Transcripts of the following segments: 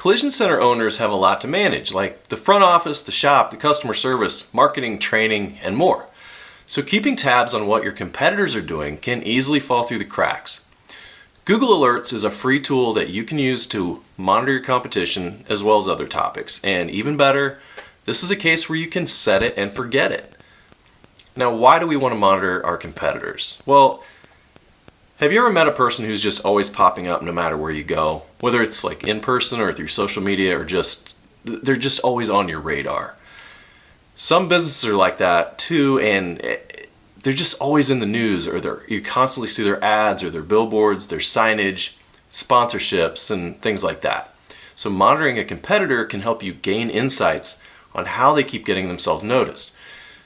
Collision center owners have a lot to manage, like the front office, the shop, the customer service, marketing, training, and more. So keeping tabs on what your competitors are doing can easily fall through the cracks. Google Alerts is a free tool that you can use to monitor your competition as well as other topics. And even better, this is a case where you can set it and forget it. Now, why do we want to monitor our competitors? Well, have you ever met a person who's just always popping up no matter where you go? Whether it's like in person or through social media or they're just always on your radar. Some businesses are like that too, and they're just always in the news, or you constantly see their ads or their billboards, their signage, sponsorships, and things like that. So monitoring a competitor can help you gain insights on how they keep getting themselves noticed.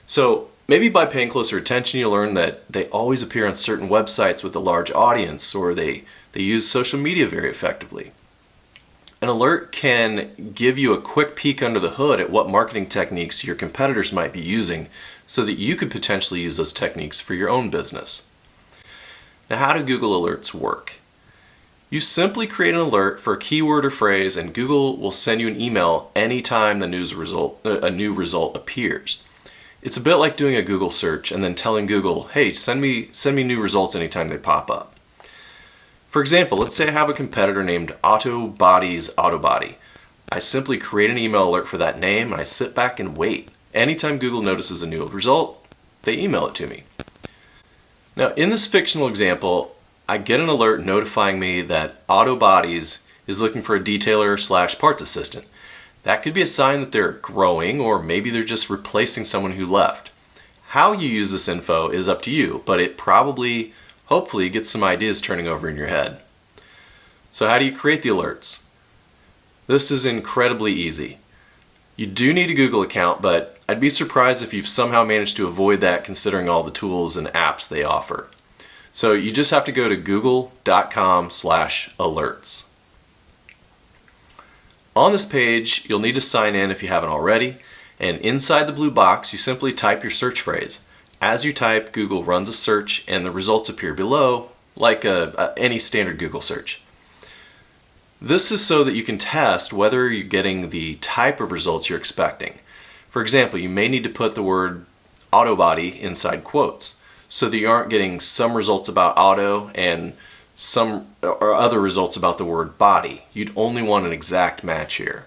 So maybe by paying closer attention, you'll learn that they always appear on certain websites with a large audience, or they use social media very effectively. An alert can give you a quick peek under the hood at what marketing techniques your competitors might be using so that you could potentially use those techniques for your own business. Now, how do Google Alerts work? You simply create an alert for a keyword or phrase, and Google will send you an email anytime a new result appears. It's a bit like doing a Google search and then telling Google, hey, send me new results anytime they pop up. For example, let's say I have a competitor named Otto Botty's Otto Botty. I simply create an email alert for that name and I sit back and wait. Anytime Google notices a new result, they email it to me. Now, in this fictional example, I get an alert notifying me that Otto Botty's is looking for a detailer/parts assistant. That could be a sign that they're growing, or maybe they're just replacing someone who left. How you use this info is up to you, but it probably, hopefully, gets some ideas turning over in your head. So how do you create the alerts? This is incredibly easy. You do need a Google account, but I'd be surprised if you've somehow managed to avoid that considering all the tools and apps they offer. So you just have to go to google.com/alerts. On this page, you'll need to sign in if you haven't already, and inside the blue box, you simply type your search phrase. As you type, Google runs a search and the results appear below, like any standard Google search. This is so that you can test whether you're getting the type of results you're expecting. For example, you may need to put the word Otto Botty inside quotes, so that you aren't getting some results about auto and some or other results about the word body. You'd only want an exact match here.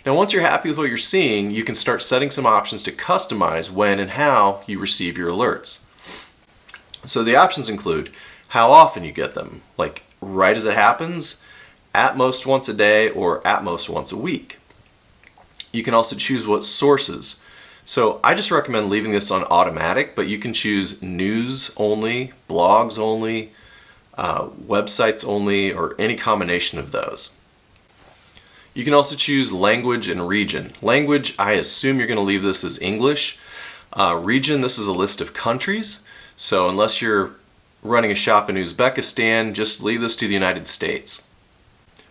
Now, once you're happy with what you're seeing, you can start setting some options to customize when and how you receive your alerts. So the options include how often you get them, like right as it happens, at most once a day, or at most once a week. You can also choose what sources. So I just recommend leaving this on automatic, but you can choose news only, blogs only, websites only, or any combination of those. You can also choose language and region. Language, I assume you're going to leave this as English. Region, this is a list of countries. So unless you're running a shop in Uzbekistan, just leave this to the United States.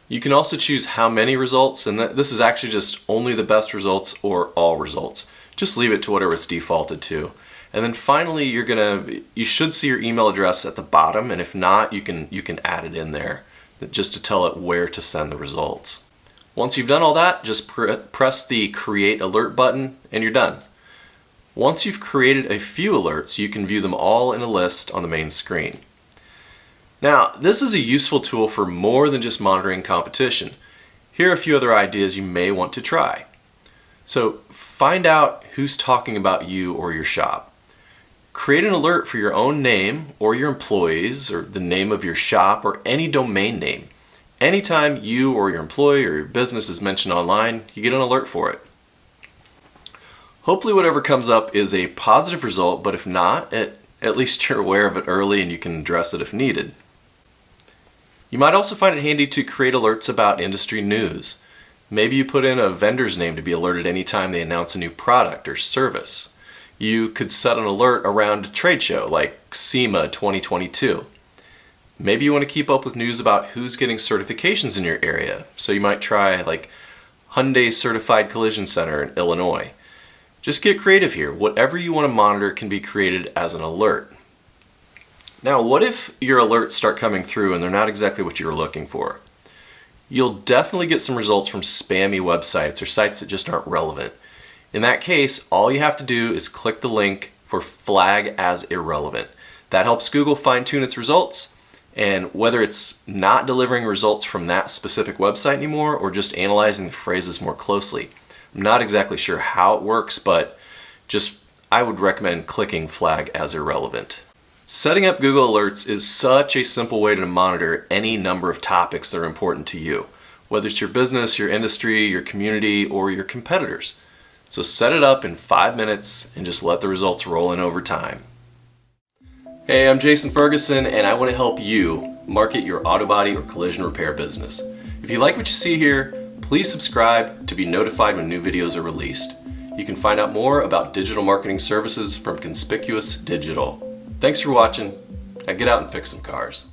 You can also choose how many results, and this is actually just only the best results or all results. Just leave it to whatever it's defaulted to. And then finally, you should see your email address at the bottom, and if not, you can add it in there just to tell it where to send the results. Once you've done all that, just press the Create Alert button and you're done. Once you've created a few alerts, you can view them all in a list on the main screen. Now, this is a useful tool for more than just monitoring competition. Here are a few other ideas you may want to try. So, find out who's talking about you or your shop. Create an alert for your own name or your employees or the name of your shop or any domain name. Anytime you or your employee or your business is mentioned online, you get an alert for it. Hopefully whatever comes up is a positive result, but if not, at least you're aware of it early and you can address it if needed. You might also find it handy to create alerts about industry news. Maybe you put in a vendor's name to be alerted anytime they announce a new product or service. You could set an alert around a trade show like SEMA 2022. Maybe you want to keep up with news about who's getting certifications in your area. So you might try like Hyundai Certified Collision Center in Illinois. Just get creative here. Whatever you want to monitor can be created as an alert. Now, what if your alerts start coming through and they're not exactly what you were looking for? you'll definitely get some results from spammy websites or sites that just aren't relevant. In that case, all you have to do is click the link for flag as irrelevant. That helps Google fine-tune its results, and whether it's not delivering results from that specific website anymore or just analyzing the phrases more closely. I'm not exactly sure how it works, but I would recommend clicking flag as irrelevant. Setting up Google Alerts is such a simple way to monitor any number of topics that are important to you, whether it's your business, your industry, your community, or your competitors. So set it up in 5 minutes and just let the results roll in over time. Hey, I'm Jason Ferguson, and I want to help you market your auto body or collision repair business. If you like what you see here, please subscribe to be notified when new videos are released. You can find out more about digital marketing services from Conspicuous Digital. Thanks for watching. Now get out and fix some cars.